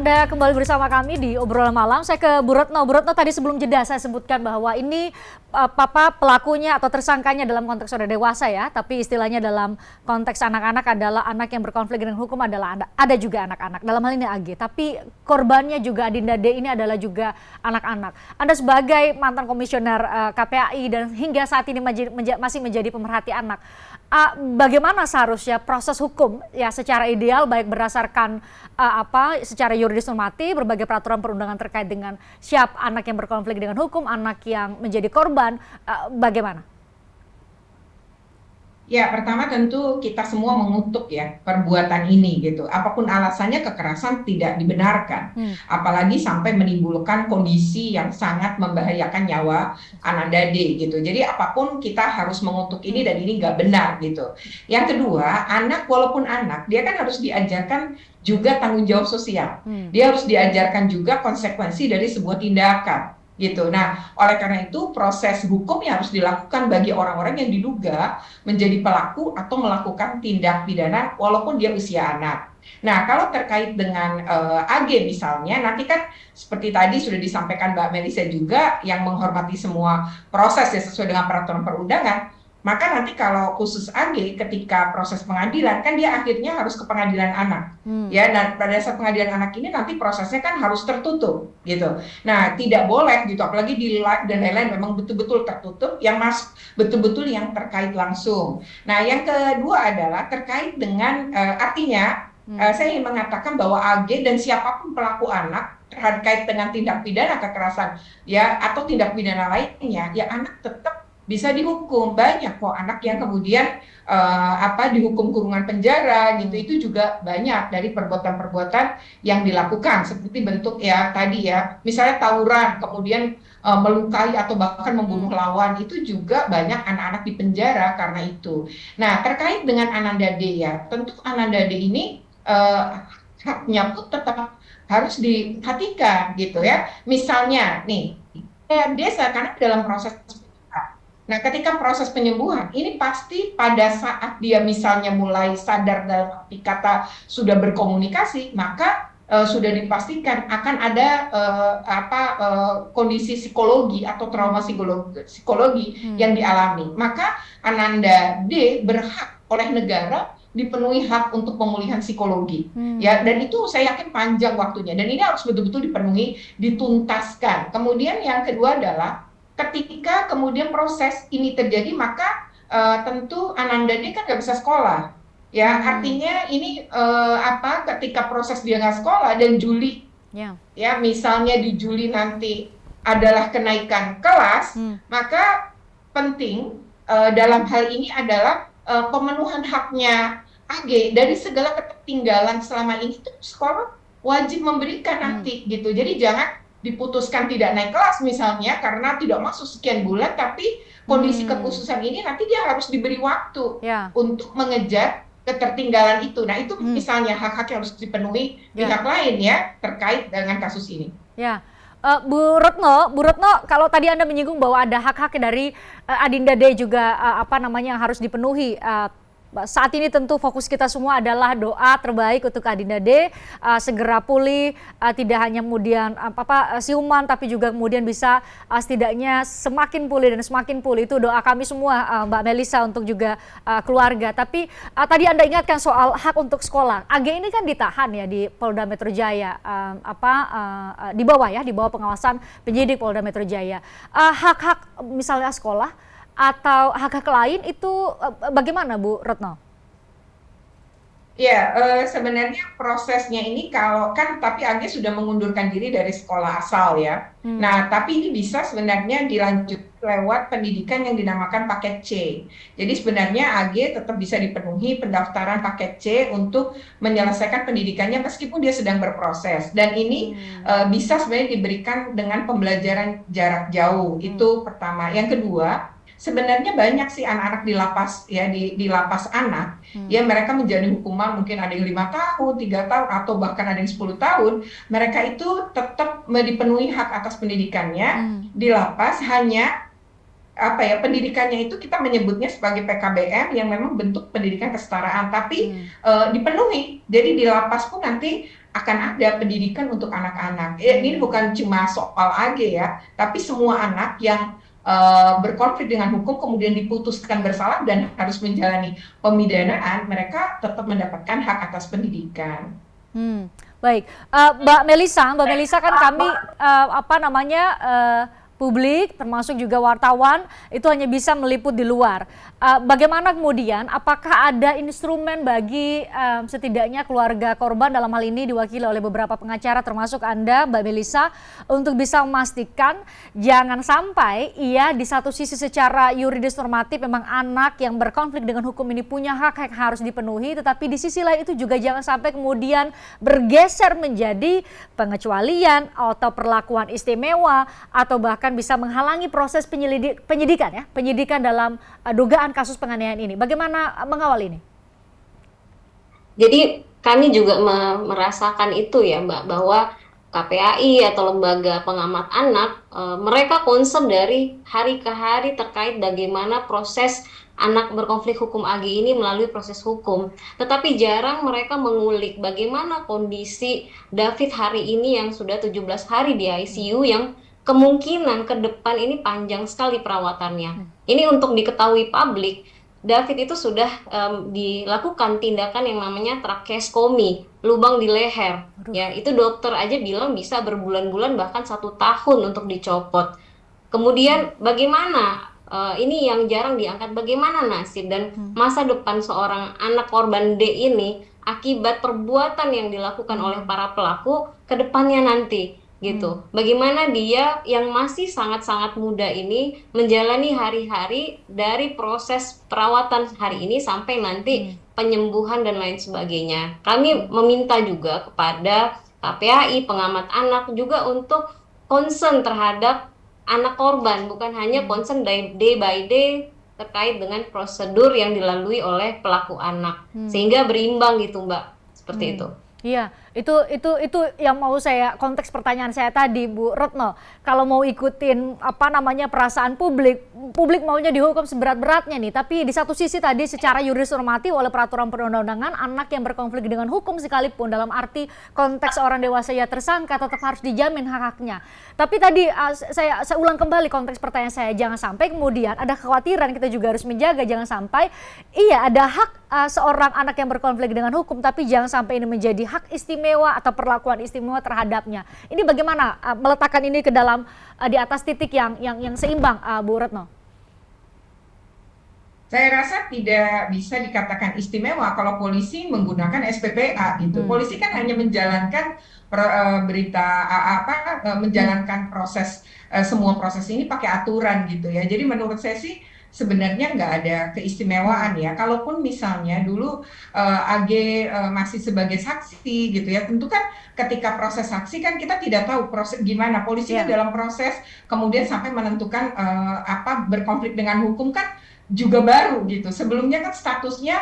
Anda kembali bersama kami di obrolan malam. Saya ke Bu Retno. Bu Retno, tadi sebelum jeda saya sebutkan bahwa ini pelakunya atau tersangkanya dalam konteks sudah dewasa ya, tapi istilahnya dalam konteks anak-anak adalah anak yang berkonflik dengan hukum adalah ada juga anak-anak. Dalam hal ini AG, tapi korbannya juga Adinda D ini adalah juga anak-anak. Anda sebagai mantan komisioner KPAI dan hingga saat ini masih menjadi pemerhati anak. Bagaimana seharusnya proses hukum ya secara ideal baik berdasarkan secara yuridis normatif, berbagai peraturan perundangan terkait dengan siapa anak yang berkonflik dengan hukum, anak yang menjadi korban, bagaimana? Ya, pertama tentu kita semua mengutuk ya perbuatan ini gitu. Apapun alasannya kekerasan tidak dibenarkan. Apalagi sampai menimbulkan kondisi yang sangat membahayakan nyawa Ananda D gitu. Jadi apapun kita harus mengutuk ini dan ini nggak benar gitu. Yang kedua, anak walaupun anak, dia kan harus diajarkan juga tanggung jawab sosial. Dia harus diajarkan juga konsekuensi dari sebuah tindakan gitu. Nah, oleh karena itu proses hukum yang harus dilakukan bagi orang-orang yang diduga menjadi pelaku atau melakukan tindak pidana walaupun dia usia anak. Nah, kalau terkait dengan AG misalnya, nanti kan seperti tadi sudah disampaikan Mbak Melisa juga yang menghormati semua proses ya sesuai dengan peraturan perundangan. Maka nanti kalau khusus AG ketika proses pengadilan kan dia akhirnya harus ke pengadilan anak. Ya, dan pada saat pengadilan anak ini nanti prosesnya kan harus tertutup gitu. Nah, tidak boleh gitu apalagi di live dan lain-lain memang betul-betul tertutup yang betul-betul yang terkait langsung. Nah, yang kedua adalah terkait dengan artinya saya ingin mengatakan bahwa AG dan siapapun pelaku anak terkait dengan tindak pidana kekerasan ya atau tindak pidana lainnya ya anak tetap bisa dihukum. Banyak kok anak yang kemudian dihukum kurungan penjara gitu. Itu juga banyak dari perbuatan-perbuatan yang dilakukan seperti bentuk ya tadi ya misalnya tawuran kemudian melukai atau bahkan membunuh lawan itu juga banyak anak-anak di penjara karena itu. Nah, terkait dengan Ananda D ya tentu Ananda D ini haknya pun tetap harus diperhatikan gitu ya. Misalnya nih dia sekarang dalam proses. Nah, ketika proses penyembuhan, ini pasti pada saat dia misalnya mulai sadar dalam arti kata sudah berkomunikasi, maka sudah dipastikan akan ada kondisi psikologi atau trauma psikologi yang dialami. Maka Ananda D berhak oleh negara dipenuhi hak untuk pemulihan psikologi. Ya, dan itu saya yakin panjang waktunya dan ini harus betul-betul dipenuhi, dituntaskan. Kemudian yang kedua adalah ketika kemudian proses ini terjadi maka tentu Ananda D kan nggak bisa sekolah ya artinya ini ketika proses dia nggak sekolah dan Juli ya misalnya di Juli nanti adalah kenaikan kelas maka penting dalam hal ini adalah pemenuhan haknya AG dari segala ketertinggalan selama ini itu sekolah wajib memberikan nanti gitu jadi jangan diputuskan tidak naik kelas misalnya karena tidak masuk sekian bulan tapi kondisi kekhususan ini nanti dia harus diberi waktu untuk mengejar ketertinggalan itu. Nah itu misalnya hak-hak yang harus dipenuhi pihak lain ya terkait dengan kasus ini. Ya, Bu Retno, kalau tadi Anda menyinggung bahwa ada hak-hak dari Adinda D juga yang harus dipenuhi. Saat ini tentu fokus kita semua adalah doa terbaik untuk Adinda D segera pulih, tidak hanya kemudian siuman tapi juga kemudian bisa setidaknya semakin pulih dan semakin pulih itu doa kami semua Mbak Melisa untuk juga keluarga. Tapi tadi Anda ingatkan soal hak untuk sekolah. AG ini kan ditahan ya di Polda Metro Jaya di bawah pengawasan penyidik Polda Metro Jaya. Hak-hak misalnya sekolah atau hak-hak lain itu bagaimana Bu Retno? Ya, sebenarnya prosesnya ini kalau kan tapi AG sudah mengundurkan diri dari sekolah asal ya. Nah, tapi ini bisa sebenarnya dilanjut lewat pendidikan yang dinamakan paket C. Jadi sebenarnya AG tetap bisa dipenuhi pendaftaran paket C untuk menyelesaikan pendidikannya meskipun dia sedang berproses. Dan ini bisa sebenarnya diberikan dengan pembelajaran jarak jauh. Itu pertama. Yang kedua, sebenarnya banyak sih anak-anak di lapas ya di lapas anak ya mereka menjalani hukuman mungkin ada yang 5 tahun, 3 tahun atau bahkan ada yang 10 tahun. Mereka itu tetap dipenuhi hak atas pendidikannya di lapas hanya pendidikannya itu kita menyebutnya sebagai PKBM yang memang bentuk pendidikan kesetaraan tapi dipenuhi. Jadi di lapas pun nanti akan ada pendidikan untuk anak-anak. Ini bukan cuma soal AG ya, tapi semua anak yang berkonflik dengan hukum kemudian diputuskan bersalah dan harus menjalani pemidanaan, mereka tetap mendapatkan hak atas pendidikan. Baik, Mbak Melisa kan kami apa namanya publik termasuk juga wartawan itu hanya bisa meliput di luar. Bagaimana kemudian? Apakah ada instrumen bagi setidaknya keluarga korban dalam hal ini diwakili oleh beberapa pengacara termasuk Anda, Mbak Melisa, untuk bisa memastikan jangan sampai di satu sisi secara yuridis normatif memang anak yang berkonflik dengan hukum ini punya hak yang harus dipenuhi, tetapi di sisi lain itu juga jangan sampai kemudian bergeser menjadi pengecualian atau perlakuan istimewa atau bahkan bisa menghalangi proses penyidikan dalam dugaan kasus penganiayaan ini. Bagaimana mengawal ini? Jadi kami juga merasakan itu ya Mbak, bahwa KPAI atau lembaga pengamat anak, mereka concern dari hari ke hari terkait bagaimana proses anak berkonflik hukum AG ini melalui proses hukum. Tetapi jarang mereka mengulik bagaimana kondisi David hari ini yang sudah 17 hari di ICU yang kemungkinan ke depan ini panjang sekali perawatannya. Ini untuk diketahui publik, David itu sudah dilakukan tindakan yang namanya tracheostomy, lubang di leher. Ya, itu dokter aja bilang bisa berbulan-bulan bahkan 1 tahun untuk dicopot. Kemudian bagaimana? Ini yang jarang diangkat, bagaimana nasib dan masa depan seorang anak korban D ini akibat perbuatan yang dilakukan oleh para pelaku ke depannya nanti. Gitu. Bagaimana dia yang masih sangat-sangat muda ini menjalani hari-hari dari proses perawatan hari ini sampai nanti penyembuhan dan lain sebagainya. Kami meminta juga kepada KPAI, pengamat anak juga untuk concern terhadap anak korban, bukan hanya concern day by day terkait dengan prosedur yang dilalui oleh pelaku anak. Sehingga berimbang gitu, Mbak. Seperti itu. Iya, itu yang mau saya konteks pertanyaan saya tadi, Bu Retno. Kalau mau ikutin perasaan publik maunya dihukum seberat-beratnya nih. Tapi di satu sisi tadi secara yuridis normatif oleh peraturan perundang-undangan anak yang berkonflik dengan hukum sekalipun dalam arti konteks orang dewasa ya tersangka tetap harus dijamin hak-haknya. Tapi tadi saya ulang kembali konteks pertanyaan saya, jangan sampai kemudian ada kekhawatiran, kita juga harus menjaga jangan sampai ada hak seorang anak yang berkonflik dengan hukum tapi jangan sampai ini menjadi hak istimewa atau perlakuan istimewa terhadapnya. Ini bagaimana meletakkan ini ke dalam di atas titik yang seimbang, Bu Retno? Saya rasa tidak bisa dikatakan istimewa kalau polisi menggunakan SPPA gitu. Polisi kan hanya menjalankan menjalankan proses semua proses ini pakai aturan gitu ya. Jadi menurut saya sih sebenarnya nggak ada keistimewaan ya. Kalaupun misalnya dulu AG masih sebagai saksi gitu ya, tentu kan ketika proses saksi kan kita tidak tahu proses gimana polisi kan dalam proses kemudian sampai menentukan berkonflik dengan hukum kan juga baru gitu. Sebelumnya kan statusnya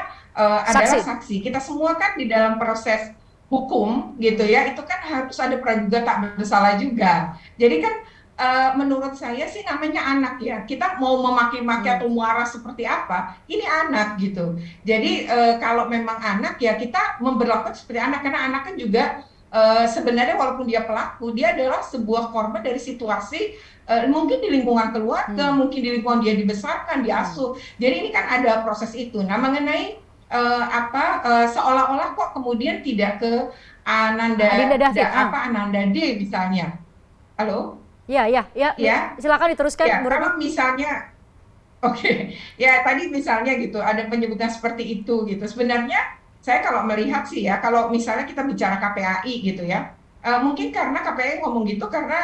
adalah saksi. Kita semua kan di dalam proses hukum gitu ya, itu kan harus ada praduga tak bersalah juga. Jadi kan menurut saya sih namanya anak ya, kita mau memaki-maki atau marah seperti apa, ini anak gitu. Jadi kalau memang anak ya kita memperlakukan seperti anak, karena anak kan juga sebenarnya walaupun dia pelaku, dia adalah sebuah korban dari situasi mungkin di lingkungan keluarga, mungkin di lingkungan dia dibesarkan, diasuh. Jadi ini kan ada proses itu. Nah mengenai seolah-olah kok kemudian tidak ke Ananda D misalnya. Halo? Ya. Silakan diteruskan. Ya, kalau misalnya, ya tadi misalnya gitu, ada penyebutan seperti itu gitu. Sebenarnya saya kalau melihat sih ya, kalau misalnya kita bicara KPAI gitu ya, mungkin karena KPAI ngomong gitu karena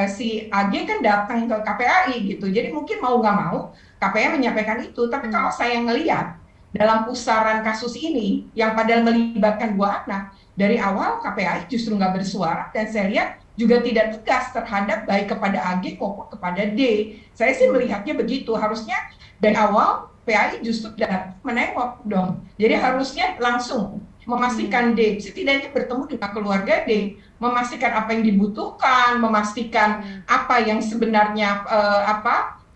si AG kan datang ke KPAI gitu. Jadi mungkin mau nggak mau KPAI menyampaikan itu. Tapi kalau saya ngelihat dalam pusaran kasus ini yang padahal melibatkan 2 anak, dari awal KPAI justru nggak bersuara dan saya lihat juga tidak tegas terhadap baik kepada AG maupun kepada D. Saya sih melihatnya begitu. Harusnya dari awal PAI justru menengok dong. Jadi harusnya langsung memastikan D, setidaknya bertemu dengan keluarga D, memastikan apa yang dibutuhkan, memastikan apa yang sebenarnya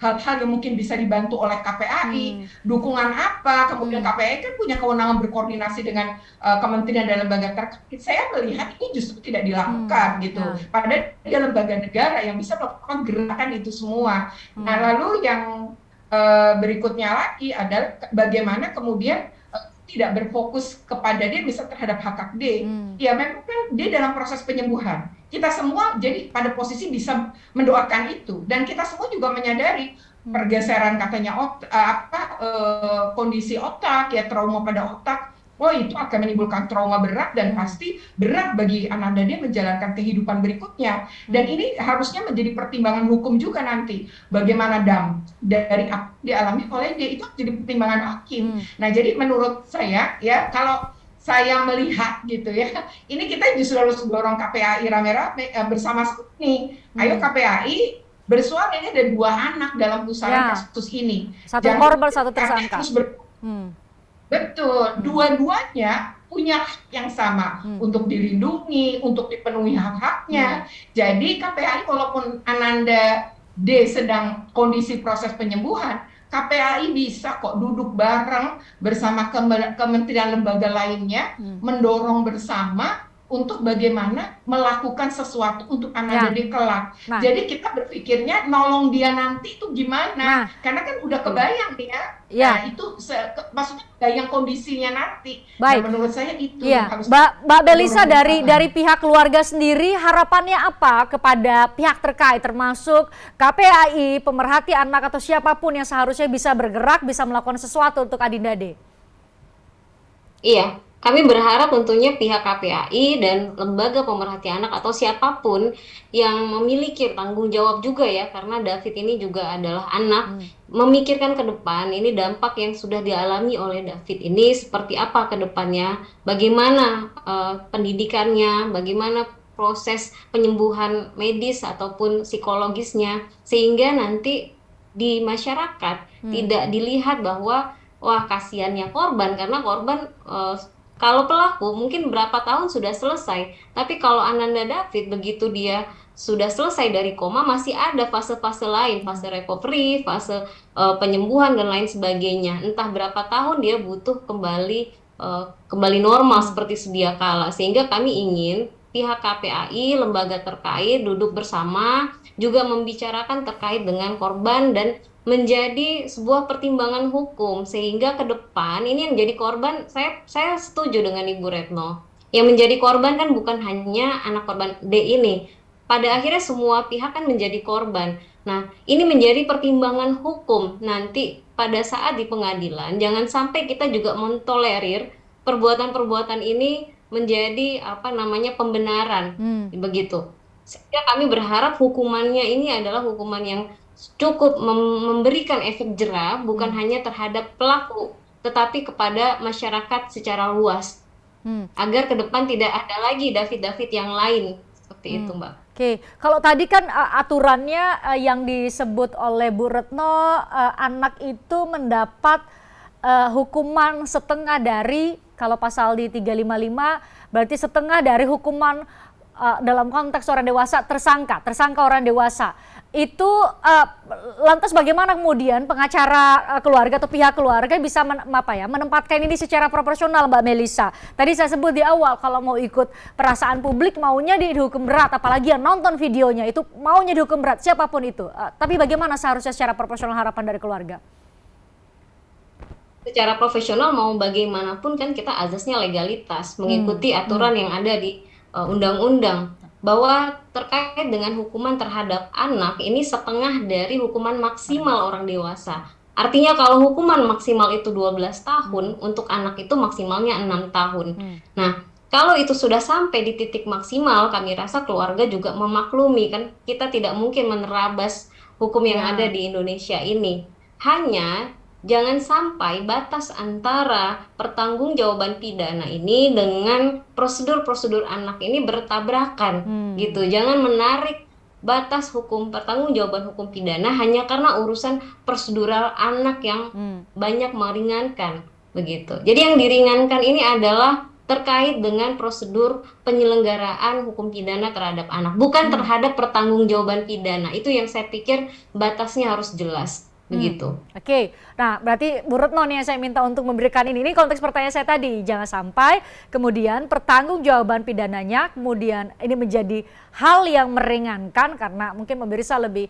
hal-hal yang mungkin bisa dibantu oleh KPAI, dukungan apa, kemudian KPAI kan punya kewenangan berkoordinasi dengan kementerian dan lembaga terkait. Saya melihat ini justru tidak dilakukan gitu. Padahal dia lembaga negara yang bisa melakukan gerakan itu semua. Nah, lalu yang berikutnya lagi adalah bagaimana kemudian tidak berfokus kepada dia bisa terhadap HKD. Ya memang kan dia dalam proses penyembuhan. Kita semua jadi pada posisi bisa mendoakan itu, dan kita semua juga menyadari pergeseran katanya kondisi otak ya, trauma pada otak. Oh, itu akan menimbulkan trauma berat dan pasti berat bagi Ananda dia menjalankan kehidupan berikutnya. Dan ini harusnya menjadi pertimbangan hukum juga nanti. Bagaimana dari apa dialami oleh dia itu jadi pertimbangan hakim. Nah, jadi menurut saya ya, kalau saya melihat gitu ya, ini kita justru harus dorong KPAI rame-rame bersama nih. Ayo KPAI bersuara, ini ada 2 anak dalam pusaran kasus ini. Satu korban, satu tersangka. Betul, dua-duanya punya hak yang sama untuk dilindungi, untuk dipenuhi hak-haknya. Jadi KPAI walaupun Ananda D sedang kondisi proses penyembuhan, KPAI bisa kok duduk bareng bersama kementerian lembaga lainnya, mendorong bersama untuk bagaimana melakukan sesuatu untuk Ananda D kelak. Jadi kita berpikirnya nolong dia nanti itu gimana? Karena kan udah kebayang dia. Nah, itu maksudnya kebayang kondisinya nanti. Nah, menurut saya itu yang harus. Mbak Belisa, dari pihak keluarga sendiri harapannya apa kepada pihak terkait termasuk KPAI, pemerhati anak atau siapapun yang seharusnya bisa bergerak, bisa melakukan sesuatu untuk Adinda D? Iya, kami berharap tentunya pihak KPAI dan lembaga pemerhati anak atau siapapun yang memiliki tanggung jawab juga ya, karena David ini juga adalah anak, memikirkan ke depan ini dampak yang sudah dialami oleh David ini seperti apa ke depannya, bagaimana pendidikannya, bagaimana proses penyembuhan medis ataupun psikologisnya, sehingga nanti di masyarakat tidak dilihat bahwa wah kasihannya korban, karena korban kalau pelaku mungkin berapa tahun sudah selesai, tapi kalau Ananda David begitu dia sudah selesai dari koma, masih ada fase-fase lain, fase recovery, fase penyembuhan dan lain sebagainya. Entah berapa tahun dia butuh kembali normal seperti sedia kala. Sehingga kami ingin pihak KPAI, lembaga terkait duduk bersama, juga membicarakan terkait dengan korban dan menjadi sebuah pertimbangan hukum, sehingga ke depan ini yang jadi korban, saya setuju dengan Ibu Retno, yang menjadi korban kan bukan hanya anak korban D ini, pada akhirnya semua pihak kan menjadi korban. Nah, ini menjadi pertimbangan hukum nanti pada saat di pengadilan, jangan sampai kita juga mentolerir perbuatan-perbuatan ini menjadi pembenaran, begitu. Sehingga kami berharap hukumannya ini adalah hukuman yang cukup memberikan efek jera, bukan hanya terhadap pelaku, tetapi kepada masyarakat secara luas, agar ke depan tidak ada lagi David-David yang lain, seperti itu Mbak. Oke, kalau tadi kan aturannya yang disebut oleh Bu Retno, anak itu mendapat hukuman setengah dari, kalau pasal di 355, berarti setengah dari hukuman dalam konteks orang dewasa, tersangka orang dewasa. Itu lantas bagaimana kemudian pengacara keluarga atau pihak keluarga bisa menempatkan ini secara proporsional, Mbak Melisa? Tadi saya sebut di awal, kalau mau ikut perasaan publik maunya dihukum berat, apalagi yang nonton videonya itu maunya dihukum berat, siapapun itu. Tapi bagaimana seharusnya secara proporsional harapan dari keluarga? Secara profesional mau bagaimanapun kan kita azasnya legalitas, mengikuti aturan yang ada di undang-undang, bahwa terkait dengan hukuman terhadap anak ini setengah dari hukuman maksimal orang dewasa. Artinya kalau hukuman maksimal itu 12 tahun, untuk anak itu maksimalnya 6 tahun. Nah, kalau itu sudah sampai di titik maksimal, kami rasa keluarga juga memaklumi, kan kita tidak mungkin menerabas hukum yang ada di Indonesia ini. Hanya jangan sampai batas antara pertanggungjawaban pidana ini dengan prosedur-prosedur anak ini bertabrakan, gitu. Jangan menarik batas hukum pertanggungjawaban hukum pidana hanya karena urusan prosedural anak yang banyak meringankan, begitu. Jadi yang diringankan ini adalah terkait dengan prosedur penyelenggaraan hukum pidana terhadap anak, bukan terhadap pertanggungjawaban pidana. Itu yang saya pikir batasnya harus jelas. Begitu. Oke, nah berarti Bu Retno nih yang saya minta untuk memberikan ini konteks pertanyaan saya tadi, jangan sampai kemudian pertanggungjawaban pidananya kemudian ini menjadi hal yang meringankan, karena mungkin pemirsa lebih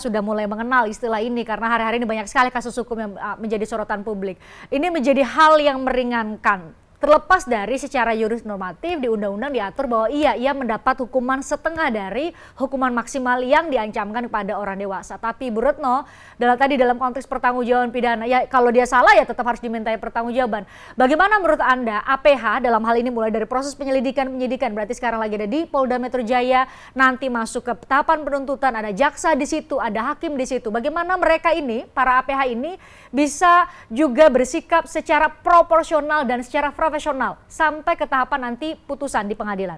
sudah mulai mengenal istilah ini karena hari-hari ini banyak sekali kasus hukum yang menjadi sorotan publik. Ini menjadi hal yang meringankan. Terlepas dari secara yuris normatif di undang-undang diatur bahwa ia mendapat hukuman setengah dari hukuman maksimal yang diancamkan kepada orang dewasa. Tapi Bu Retno, dalam konteks pertanggungjawaban pidana, ya kalau dia salah ya tetap harus dimintai pertanggungjawaban. Bagaimana menurut Anda APH dalam hal ini mulai dari proses penyidikan, berarti sekarang lagi ada di Polda Metro Jaya, nanti masuk ke tahapan penuntutan, ada jaksa di situ, ada hakim di situ. Bagaimana mereka ini, para APH ini bisa juga bersikap secara proporsional dan secara profesional sampai ke tahapan nanti putusan di pengadilan?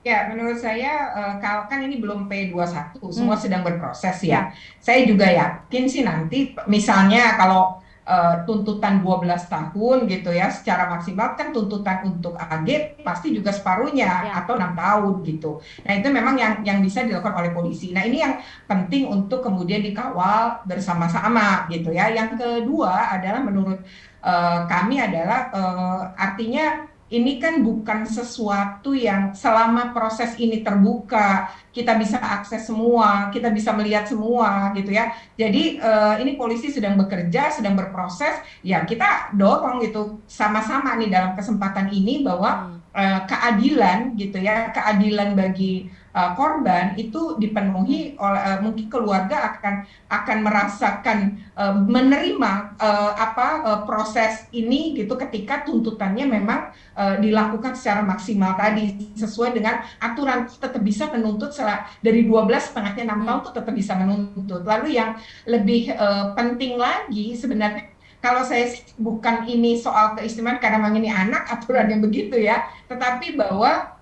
Ya, menurut saya kalau kan ini belum P21, semua sedang berproses ya. Saya juga yakin sih nanti misalnya kalau tuntutan 12 tahun gitu ya, secara maksimal kan tuntutan untuk AG pasti juga separuhnya atau 6 tahun gitu. Nah itu memang yang bisa dilakukan oleh polisi. Nah ini yang penting untuk kemudian dikawal bersama-sama gitu ya. Yang kedua adalah menurut kami adalah artinya ini kan bukan sesuatu yang selama proses ini terbuka, kita bisa akses semua, kita bisa melihat semua gitu ya. Jadi ini polisi sedang bekerja, sedang berproses, ya kita dorong gitu sama-sama nih dalam kesempatan ini bahwa keadilan gitu ya, keadilan bagi korban itu dipenuhi oleh mungkin keluarga akan merasakan menerima proses ini gitu ketika tuntutannya memang dilakukan secara maksimal tadi sesuai dengan aturan, tetap bisa menuntut dari 12 setengahnya 6 tahun tuh tetap bisa menuntut. Lalu yang lebih penting lagi sebenarnya, kalau saya bukan ini soal keistimewaan karena memang ini anak aturan yang begitu ya, tetapi bahwa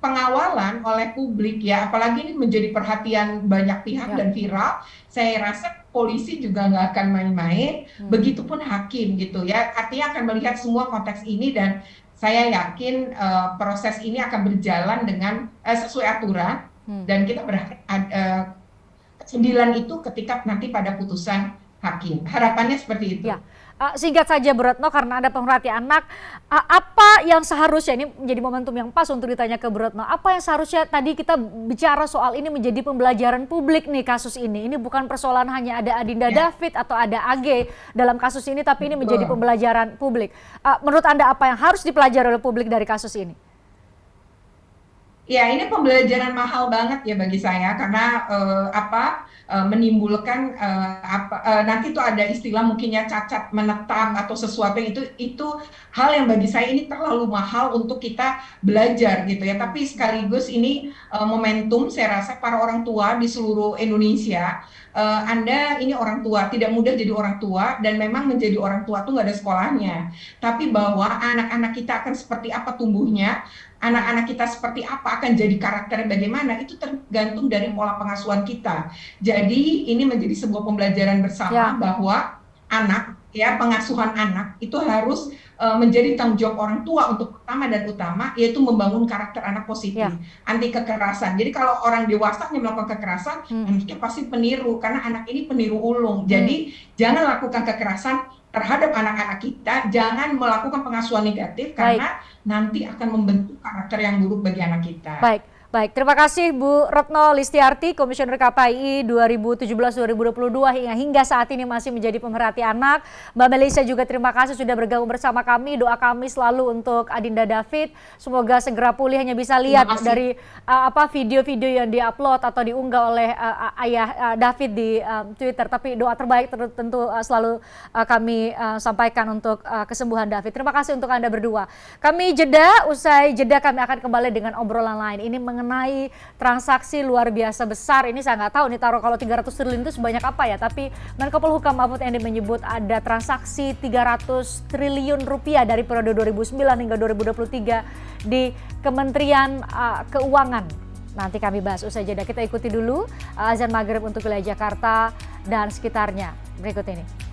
pengawalan oleh publik ya, apalagi ini menjadi perhatian banyak pihak dan viral, saya rasa polisi juga nggak akan main-main, begitupun hakim gitu ya, artinya akan melihat semua konteks ini dan saya yakin proses ini akan berjalan dengan sesuai aturan dan kita berharap keadilan itu ketika nanti pada putusan hakim. Harapannya seperti itu. Ya. Singkat saja Bu Retno, karena ada pemerhati anak, apa yang seharusnya, ini menjadi momentum yang pas untuk ditanya ke Bu Retno, apa yang seharusnya tadi kita bicara soal ini menjadi pembelajaran publik nih kasus ini. Ini bukan persoalan hanya ada Adinda David atau ada AG dalam kasus ini, tapi ini menjadi pembelajaran publik. Menurut Anda apa yang harus dipelajari oleh publik dari kasus ini? Ya, ini pembelajaran mahal banget ya bagi saya karena menimbulkan nanti tuh ada istilah mungkinnya cacat menetap atau sesuatu yang itu hal yang bagi saya ini terlalu mahal untuk kita belajar gitu ya. Tapi sekaligus ini momentum saya rasa para orang tua di seluruh Indonesia. Anda ini orang tua, tidak mudah jadi orang tua dan memang menjadi orang tua tuh nggak ada sekolahnya. Tapi bahwa anak-anak kita akan seperti apa tumbuhnya, anak-anak kita seperti apa akan jadi karakternya bagaimana, itu tergantung dari pola pengasuhan kita. Jadi ini menjadi sebuah pembelajaran bersama bahwa anak ya, pengasuhan anak itu harus menjadi tanggung jawab orang tua untuk pertama dan utama, yaitu membangun karakter anak positif, anti kekerasan. Jadi kalau orang dewasa yang melakukan kekerasan, anaknya pasti peniru karena anak ini peniru ulung. Jadi jangan lakukan kekerasan terhadap anak-anak kita, jangan melakukan pengasuhan negatif karena nanti akan membentuk karakter yang buruk bagi anak kita. Baik, terima kasih Bu Retno Listiarti, Komisioner KPAI 2017-2022 hingga saat ini masih menjadi pemerhati anak. Mbak Melisa juga terima kasih sudah bergabung bersama kami. Doa kami selalu untuk Adinda David, semoga segera pulih. Hanya bisa lihat dari video-video yang diupload atau diunggah oleh ayah David di Twitter. Tapi doa terbaik tentu selalu kami sampaikan untuk kesembuhan David. Terima kasih untuk Anda berdua. Kami jeda, usai jeda kami akan kembali dengan obrolan lain. Ini mengenai transaksi luar biasa besar. Ini saya nggak tahu nih, taruh kalau 300 triliun itu sebanyak apa ya, tapi Menko Polhukam Mahfud MD menyebut ada transaksi 300 triliun rupiah dari periode 2009 hingga 2023 di Kementerian Keuangan. Nanti kami bahas usai jeda. Kita ikuti dulu azan maghrib untuk wilayah Jakarta dan sekitarnya berikut ini.